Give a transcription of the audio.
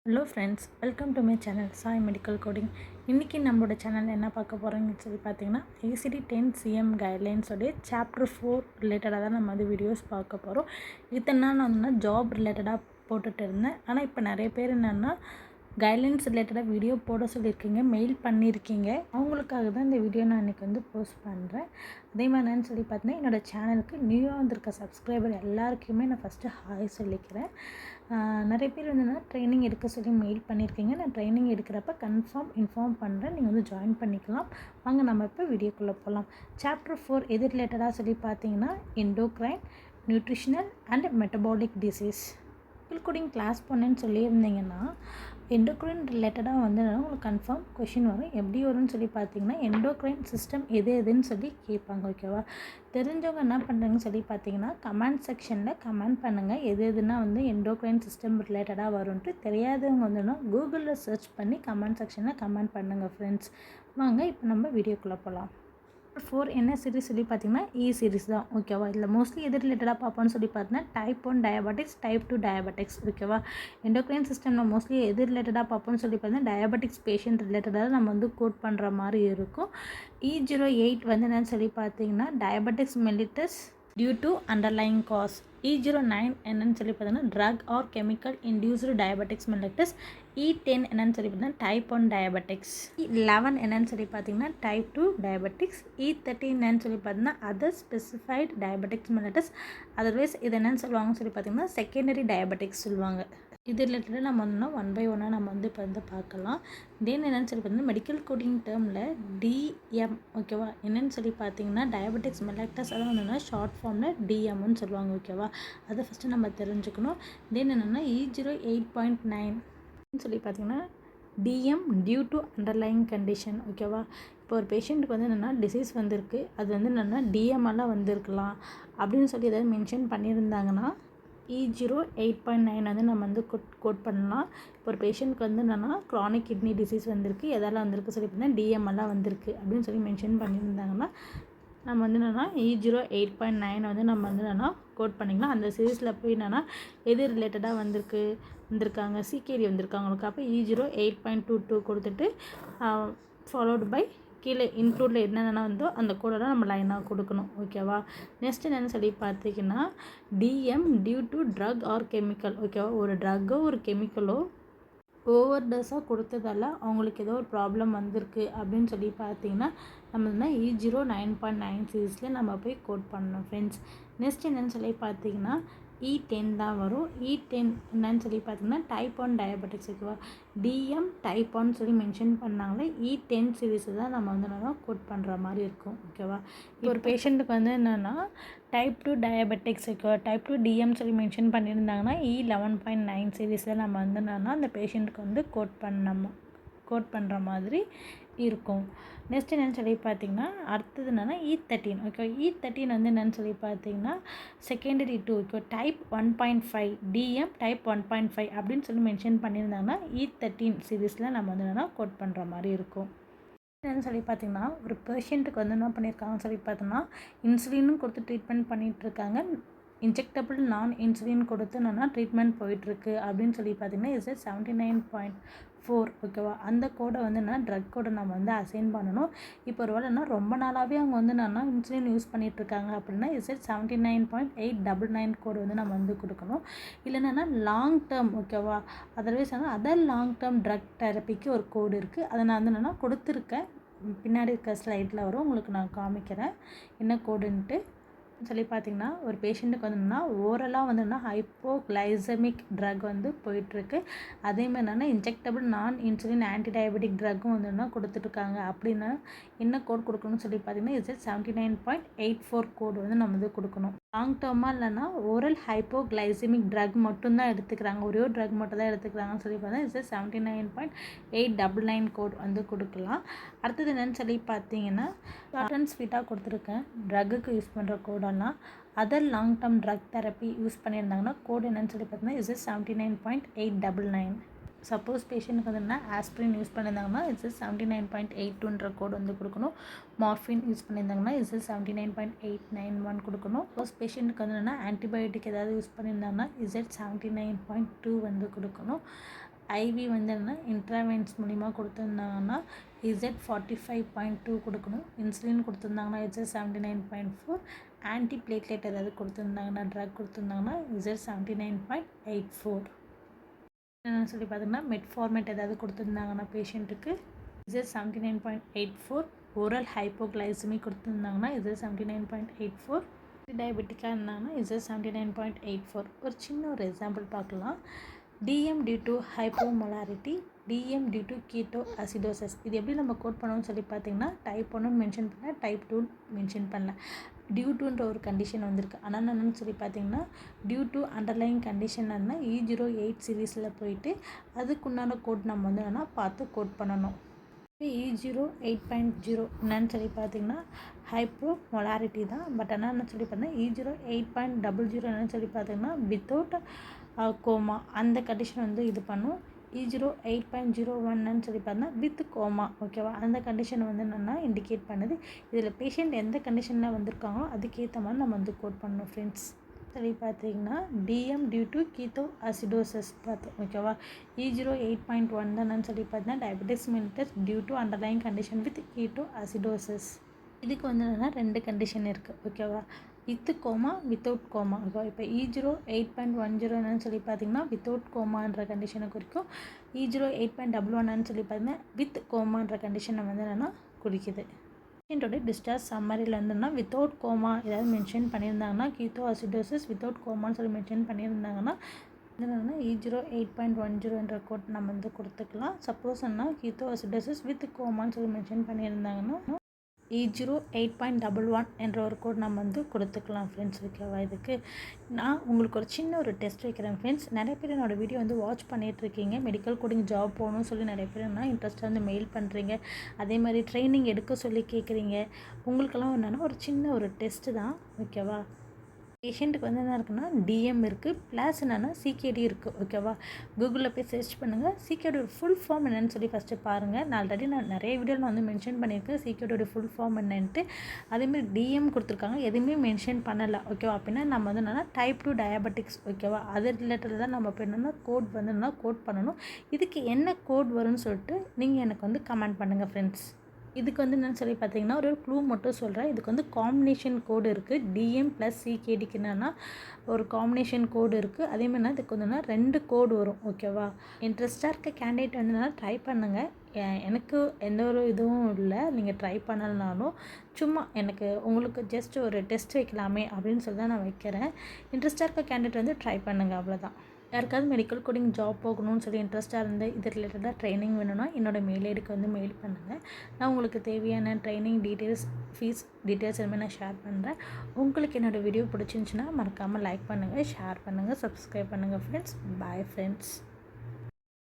Hello friends, welcome to my channel Sai medical coding. இன்றைக்கி நம்மளோட channel என்ன பார்க்க போகிறோங்கன்னு சொல்லி பார்த்தீங்கன்னா, ACT 10 CM கைட்லைன்ஸோடைய சாப்டர் 4 ரிலேட்டடாக தான் நம்ம வந்து வீடியோஸ் பார்க்க போகிறோம். இத்தனை நாள் நான் வந்து ஜாப் ரிலேட்டடாக போட்டுட்டு இருந்தேன். ஆனால் இப்போ நிறைய பேர் என்னென்னா கைட்லைன்ஸ் ரிலேட்டடாக வீடியோ போட சொல்லியிருக்கீங்க, மெயில் பண்ணியிருக்கீங்க. அவங்களுக்காக தான் இந்த வீடியோ நான் இன்றைக்கி வந்து போஸ்ட் பண்ணுறேன். அதே மாதிரி என்னன்னு சொல்லி பார்த்தீங்கன்னா, என்னோடய சேனலுக்கு நியூவாக வந்திருக்க சப்ஸ்கிரைபர் எல்லாருக்குமே நான் ஃபஸ்ட்டு ஹாய் சொல்லிக்கிறேன். நிறைய பேர் என்னென்னா ட்ரைனிங் எடுக்க சொல்லி மெயில் பண்ணியிருக்கீங்க. நான் ட்ரைனிங் எடுக்கிறப்ப இன்ஃபார்ம் பண்ணுறேன், நீங்கள் வந்து ஜாயின் பண்ணிக்கலாம். வாங்க நம்ம இப்போ வீடியோக்குள்ளே போகலாம். சாப்டர் 4 எது ரிலேட்டடாக சொல்லி பார்த்தீங்கன்னா, endocrine, nutritional and metabolic disease. Coding class பண்ணேன்னு சொல்லியிருந்தீங்கன்னா, எண்டோக்ரைன் ரிலேட்டடாக வந்து உங்களுக்கு கன்ஃபார்ம் கொஷின் வரும். எப்படி வரும்னு சொல்லி பார்த்தீங்கன்னா, எண்டோக்ரைன் சிஸ்டம் எதுன்னு சொல்லி கேட்பாங்க. ஓகேவா? தெரிஞ்சவங்க என்ன பண்ணுறீங்கன்னு சொல்லி பார்த்தீங்கன்னா, கமெண்ட் செக்ஷனில் கமெண்ட் பண்ணுங்கள், எதுனா வந்து எண்டோக்ரைன் சிஸ்டம் ரிலேட்டடாக வரும்ன்ட்டு. தெரியாதவங்க வந்துன்னா கூகுளில் சர்ச் பண்ணி கமெண்ட் செக்ஷனில் கமெண்ட் பண்ணுங்கள் ஃப்ரெண்ட்ஸ். வாங்க இப்போ நம்ம வீடியோக்குள்ளே போகலாம். 4 என்ன சீரிஸ் சொல்லி பார்த்தீங்கன்னா, சீரிஸ் தான். ஓகேவா? இதில் மோஸ்ட்லி எது ரிலேட்டடாக பார்ப்போம்னு சொல்லி பார்த்தீங்கன்னா, டைப் 1 டயபெட்டிக்ஸ், டைப் 2 டயபெட்டிக்ஸ். ஓகேவா? எண்டோக்ரைன் சிஸ்டமில் மோஸ்ட்லி எது ரிலேட்டடாக பார்ப்போம்னு சொல்லி பார்த்தீங்கன்னா, டயபெட்டிக்ஸ் பேஷண்ட் ரிலேட்டடாக நம்ம வந்து கோட் பண்ணுற மாதிரி இருக்கும். E08 வந்து என்னன்னு சொல்லி பார்த்தீங்கன்னா, diabetics mellitus due to underlying cause. E09 என்னன்னு சொல்லி பார்த்தீங்கன்னா, drug or chemical induced diabetics mellitus. E10 என்னன்னு சொல்லி பார்த்தீங்கன்னா, டைப் 1 டயபெட்டிக்ஸ். E11 என்னன்னு சொல்லி பார்த்தீங்கன்னா, டைப் 2 டயபெட்டிக்ஸ். E13 என்னன்னு சொல்லி பார்த்தீங்கன்னா, other specified diabetics mellitus. Otherwise இது என்னன்னு சொல்லுவாங்கன்னு சொல்லி பார்த்தீங்கன்னா, செகண்டரி டயபெட்டிக்ஸ் சொல்லுவாங்க. இது ரிலேட்டடாக நம்ம வந்து ஒன் பை ஒன்னாக நம்ம வந்து இப்போ வந்து பார்க்கலாம். தென் என்னென்னு சொல்லி பார்த்தீங்கன்னா, மெடிக்கல் கோடிங் டேர்மில் DM. ஓகேவா? என்னென்னு சொல்லி பார்த்தீங்கன்னா, டயபெட்டிக்ஸ் மெலிட்டஸ் அதான் வந்து ஷார்ட் ஃபார்மில் DMன்னு சொல்லுவாங்க. ஓகேவா? அதை ஃபஸ்ட்டு நம்ம தெரிஞ்சுக்கணும். தென் என்னென்னா E08.9 சொல்லி பார்த்தீங்கன்னா, DM due to underlying condition. ஓகேவா? இப்போ ஒரு பேஷண்ட்டுக்கு வந்து என்னென்னா டிசீஸ் வந்திருக்கு, அது வந்து என்னென்னா DMலாம் வந்திருக்கலாம் அப்படின்னு சொல்லி எதாவது மென்ஷன் பண்ணியிருந்தாங்கன்னா, E08.9 வந்து நம்ம வந்து கோட் பண்ணலாம். இப்போ ஒரு பேஷண்ட்க்கு வந்து என்னென்னா க்ரானிக் கிட்னி டிசீஸ் வந்திருக்கு, எதால் வந்திருக்கு சொல்லி பார்த்தீங்கன்னா DMலாம் வந்திருக்கு அப்படின்னு சொல்லி மென்ஷன் பண்ணியிருந்தாங்கன்னா, நம்ம வந்து என்னென்னா E08.9 வந்து நம்ம வந்து என்னென்னா கோட் பண்ணிக்கலாம். அந்த சீரீஸில் போய் என்னென்னா எது ரிலேட்டடாக வந்திருக்காங்க, CKD வந்திருக்காங்களுக்கு. அப்போ E08.22 கொடுத்துட்டு ஃபாலோடு பை கீழே இன்க்ளூடில் என்னென்ன வந்தோ அந்த கோடெல்லாம் நம்ம லைனாக கொடுக்கணும். ஓகேவா? நெக்ஸ்ட் என்னென்னு சொல்லி பார்த்தீங்கன்னா, DM due to drug or chemical. ஓகேவா? ஒரு ட்ரக்கோ ஒரு கெமிக்கலோ ஓவர் டோஸாக கொடுத்ததால அவங்களுக்கு ஏதோ ஒரு ப்ராப்ளம் வந்திருக்கு அப்படின்னு சொல்லி பார்த்தீங்கன்னா, நம்ம வந்து E09.9 சீரீஸில் நம்ம போய் கோட் பண்ணணும் ஃப்ரெண்ட்ஸ். நெக்ஸ்ட் என்னென்னு சொல்லி பார்த்தீங்கன்னா, E10 தான் வரும். E10 என்னன்னு சொல்லி பார்த்தீங்கன்னா, டைப் 1 டயபெட்டிக்ஸ். ஓகேவா? DM டைப் 1 சொல்லி மென்ஷன் பண்ணாங்களே, E10 சீரீஸை தான் நம்ம வந்து என்னென்னா கோட் பண்ணுற மாதிரி இருக்கும். ஓகேவா? இப்போ ஒரு பேஷண்ட்டுக்கு வந்து என்னென்னா டைப் 2 டயபெட்டிக்ஸ். ஓகேவா? டைப் 2 DM சொல்லி மென்ஷன் பண்ணியிருந்தாங்கன்னா, E11.9 சீரீஸில் நம்ம வந்து என்னென்னா அந்த பேஷண்ட்டுக்கு வந்து கோட் பண்ணுற மாதிரி இருக்கும். நெக்ஸ்ட் என்னென்னு சொல்லி பார்த்தீங்கன்னா, அடுத்தது என்னென்னா E13. ஓகே, E13 வந்து என்னென்னு சொல்லி பார்த்தீங்கன்னா, secondary 2. Okay, type 1.5 DM type 1.5 அப்படின்னு சொல்லி மென்ஷன் பண்ணியிருந்தாங்கன்னா, E13 சீரீஸில் நம்ம வந்து என்னென்னா கோட் பண்ணுற மாதிரி இருக்கும். என்னென்னு சொல்லி பார்த்தீங்கன்னா, ஒரு பேஷண்ட்டுக்கு வந்து என்ன பண்ணியிருக்காங்கன்னு சொல்லி பார்த்தோன்னா, இன்சுலினும் கொடுத்து ட்ரீட்மெண்ட் பண்ணிகிட்ருக்காங்க. இன்ஜெக்டபிள் நான் இன்சுலின் கொடுத்து என்னென்னா ட்ரீட்மெண்ட் போயிட்டுருக்கு அப்படின்னு சொல்லி பார்த்தீங்கன்னா, Z79.4. ஓகேவா? அந்த கோடை வந்து என்னென்னா ட்ரக் கோடை நம்ம வந்து அசைன் பண்ணணும். இப்போ ஒரு வேலைன்னா ரொம்ப நாளாகவே அவங்க வந்து என்னென்னா இன்சுலின் யூஸ் பண்ணிகிட்ருக்காங்க அப்படின்னா, Z79.899 கோடு வந்து நம்ம வந்து கொடுக்கணும். இல்லைன்னா லாங் டேர்ம். ஓகேவா? அதர்வைஸ் வந்து அதர் லாங் டேர்ம் ட்ரக் தெரப்பிக்கு ஒரு கோடு இருக்குது. அதை நான் வந்து என்னென்னா கொடுத்துருக்கேன். பின்னாடி இருக்க ஸ்லைடில் வரும், உங்களுக்கு நான் காமிக்கிறேன் என்ன கோடுன்ட்டு சொல்லி பார்த்தீங்கன்னா, ஒரு பேஷண்ட்டுக்கு வந்துன்னா ஓரலாக வந்து ஹைப்போகிளைசமிக் ட்ரக் வந்து போயிட்டுருக்கு. அதேமாதிரி என்னென்னா இன்ஜெக்டபிள் நான் இன்சுலின் ஆன்டி டயபெட்டிக் ட்ரக்கும் வந்து கொடுத்துட்ருக்காங்க. அப்படின்னா என்ன கோட் கொடுக்கணும்னு சொல்லி பார்த்தீங்கன்னா, Z79.84 கோடு வந்து நம்ம வந்து கொடுக்கணும். லாங் டேர்மாக இல்லைன்னா ஓரல் ஹைப்போகிளைசமிக் ட்ரக் மட்டும்தான் எடுத்துக்கிறாங்க, ஒரே ஒரு ட்ரக் மட்டும் தான் எடுத்துக்கிறாங்கன்னு சொல்லி பார்த்தீங்கன்னா Z79.899 கோட் வந்து கொடுக்கலாம். அடுத்தது என்னென்னு சொல்லி பார்த்தீங்கன்னா, ஷார்ட் அண்ட் ஸ்வீட்டாக கொடுத்துருக்கேன். ட்ரக்குக்கு யூஸ் பண்ணுற கோடெல்லாம் other long term drug therapy use பண்ணியிருந்தாங்கன்னா கோட் என்னென்னு சொல்லி பார்த்தீங்கன்னா, Z79.899. சப்போஸ் பேஷண்ட்டுக்கு வந்து ஆஸ்பிரின் யூஸ் பண்ணியிருந்தாங்கன்னா Z79.82 கோடு வந்து கொடுக்கணும். மார்ஃபின் யூஸ் பண்ணியிருந்தாங்கன்னா Z79.891 கொடுக்கணும். சப்போஸ் பேஷண்ட்டுக்கு வந்து ஆன்டிபயோட்டிக் ஏதாவது யூஸ் பண்ணியிருந்தாங்கன்னா Z79.2 வந்து கொடுக்கணும். ஐவி வந்து என்ன இன்ட்ராவென்ஸ் மூலிமா கொடுத்துருந்தாங்கன்னா Z45.2 கொடுக்கணும். இன்சுலின் கொடுத்துருந்தாங்கன்னா Z79.4. ஆன்டி பிளேட்லெட் ஏதாவது கொடுத்துருந்தாங்கன்னா ட்ரக் கொடுத்துருந்தாங்கன்னா Z79.84. என்னென்னு சொல்லி பார்த்தீங்கன்னா மெட்ஃபார்மேட் ஏதாவது கொடுத்துருந்தாங்கன்னா பேஷண்ட்டுக்கு Z79.84. ஓரல் ஹைப்போகிளைசமி கொடுத்துருந்தாங்கன்னா Z79.84. டயபெட்டிக்காக இருந்தாங்கன்னா Z79.84. ஒரு சின்ன ஒரு எக்ஸாம்பிள் பார்க்கலாம். DM due to hypomolarity, DM due to ketoacidosis. இது எப்படி நம்ம கோட் பண்ணணும்னு சொல்லி பார்த்தீங்கன்னா டைப் 1 மென்ஷன் பண்ணல, டைப் 2 மென்ஷன் பண்ணல. டியூ டுன்ற ஒரு கண்டிஷன் வந்திருக்கு. ஆனால் என்னென்னு சொல்லி பார்த்தீங்கன்னா due to underlying condition E08 சீரீஸில் போயிட்டு அதுக்குண்டான கோட் நம்ம வந்து என்னென்னா பார்த்து கோட் பண்ணணும். E08.0 என்னன்னு சொல்லி பார்த்தீங்கன்னா ஹைப்போமொலாரிட்டி தான். பட் என்னென்னு சொல்லி பார்த்தீங்கன்னா E08.00 என்னன்னு சொல்லி பார்த்தீங்கன்னா வித்தவுட் கோமா அந்த கண்டிஷன் வந்து இது பண்ணும். E08.01 சொல்லி பார்த்தீங்கன்னா வித் கோமா. ஓகேவா, அந்த கண்டிஷன் வந்து என்னென்னா இண்டிகேட் பண்ணுது. இதில் பேஷண்ட் எந்த கண்டிஷனில் வந்திருக்காங்களோ அதுக்கேற்ற மாதிரி நம்ம வந்து கோட் பண்ணணும் ஃப்ரெண்ட்ஸ். சொல்லி பார்த்தீங்கன்னா DM டியூ டு கீட்டோஅசிடோசிஸ் பார்த்தோம். ஓகேவா, E08.1 தான் சொல்லி பார்த்தீங்கன்னா diabetes mellitus due to underlying condition with ketoacidosis. இதுக்கு வந்து என்னென்னா 2 கண்டிஷன் இருக்குது. ஓகேவா, வித் கோமா வித்தவுட் கோமா. ஓகேவா, இப்போ E08.10 சொல்லி பார்த்தீங்கன்னா வித்தவுட் கோமான்ற கண்டிஷனை குறிக்கும். E08.11 சொல்லி பார்த்தீங்கன்னா வித் கோமான்ற கண்டிஷனை வந்து என்னென்னா குறிக்குது. பேஷண்ட்டோட டிஸ்சார்ஜ் சம்மரியில் வந்துன்னா வித்தவுட் கோமா ஏதாவது மென்ஷன் பண்ணியிருந்தாங்கன்னா கீட்டோஅசிடோசிஸ் வித்தவுட் கோமான்னு சொல்லி மென்ஷன் பண்ணியிருந்தாங்கன்னா என்னென்னா E08.10 கோட் நம்ம வந்து கொடுத்துக்கலாம். சப்போஸ் என்ன கீட்டோஅசிடோசிஸ் வித் கோமான்னு சொல்லி மென்ஷன் பண்ணியிருந்தாங்கன்னா E08.11 என்ற ஒரு கோட் நம்ம வந்து கொடுத்துக்கலாம் ஃப்ரெண்ட்ஸ். ஓகேவா, இதுக்கு நான் உங்களுக்கு ஒரு சின்ன ஒரு டெஸ்ட் வைக்கிறேன் ஃப்ரெண்ட்ஸ். நிறைய பேர் என்னோடய வீடியோ வந்து வாட்ச் பண்ணிகிட்ருக்கீங்க. மெடிக்கல் கோடிங் ஜாப் போகணும்னு சொல்லி நிறைய பேர் என்ன இன்ட்ரெஸ்ட்டாக வந்து மெயில் பண்ணுறீங்க. அதே மாதிரி ட்ரைனிங் எடுக்க சொல்லி கேட்குறீங்க. உங்களுக்கெல்லாம் என்னென்னா ஒரு சின்ன ஒரு டெஸ்ட்டு தான். ஓகேவா, பேஷண்ட்டுக்கு வந்து என்ன இருக்குன்னா DM இருக்குது ப்ளஸ் என்னென்னா CKD இருக்குது. ஓகேவா, கூகுளில் போய் சர்ச் பண்ணுங்கள். CKD ஃபுல் ஃபார்ம் என்னென்னு சொல்லி ஃபஸ்ட்டு பாருங்கள். நான் ஆல்ரெடி நிறைய வீடியோவில் வந்து மென்ஷன் பண்ணியிருக்கேன் CKD ஃபுல் ஃபார்ம் என்னன்ட்டு. அதேமாதிரி DM கொடுத்துருக்காங்க, எதுவுமே மென்ஷன் பண்ணலை. ஓகேவா, அப்படின்னா நம்ம வந்து என்னென்னா டைப் 2 டயபெட்டிக்ஸ். ஓகேவா, அது ரிலேட்டட் தான் நம்ம இப்போ என்னென்னா கோட் வந்து என்னென்னா கோட் பண்ணணும். இதுக்கு என்ன கோட் வரும்னு சொல்லிட்டு நீங்கள் எனக்கு வந்து கமெண்ட் பண்ணுங்கள் ஃப்ரெண்ட்ஸ். இதுக்கு வந்து என்னென்னு சொல்லி பார்த்தீங்கன்னா ஒரு க்ளூ மட்டும் சொல்கிறேன். இதுக்கு வந்து காம்பினேஷன் கோடு இருக்குது. DM + CKDக்கு என்னென்னா ஒரு காம்பினேஷன் கோடு இருக்குது. அதேமாதிரினா இதுக்கு வந்து 2 கோடு வரும். ஓகேவா, இன்ட்ரெஸ்ட்டாக இருக்க கேண்டிடேட் வந்து ட்ரை பண்ணுங்கள். எனக்கு எந்த ஒரு இதுவும் இல்லை, நீங்கள் ட்ரை பண்ணலனாலும் சும்மா எனக்கு உங்களுக்கு ஜஸ்ட் ஒரு டெஸ்ட் வைக்கலாமே அப்படின்னு சொல்லி தான் நான் வைக்கிறேன். இன்ட்ரெஸ்ட்டாக இருக்க கேண்டிடேட் வந்து ட்ரை பண்ணுங்கள், அவ்வளோதான். யாருக்காவது மெடிக்கல் கோடிங் ஜாப் போகணும்னு சொல்லி இன்ட்ரெஸ்ட்டாக இருந்து இது ரிலேட்டடாக ட்ரைனிங் வேணும்னா என்னோடய மெயில் ஐடிக்கு வந்து மெயில் பண்ணுங்கள். நான் உங்களுக்கு தேவையான ட்ரைனிங் டீட்டெயில்ஸ், ஃபீஸ் டீட்டெயில்ஸ் எல்லாமே நான் ஷேர் பண்ணுறேன். உங்களுக்கு என்னோடய வீடியோ பிடிச்சிருந்துச்சின்னா மறக்காமல் லைக் பண்ணுங்கள், ஷேர் பண்ணுங்கள், சப்ஸ்கிரைப் பண்ணுங்கள் ஃப்ரெண்ட்ஸ். Bye friends.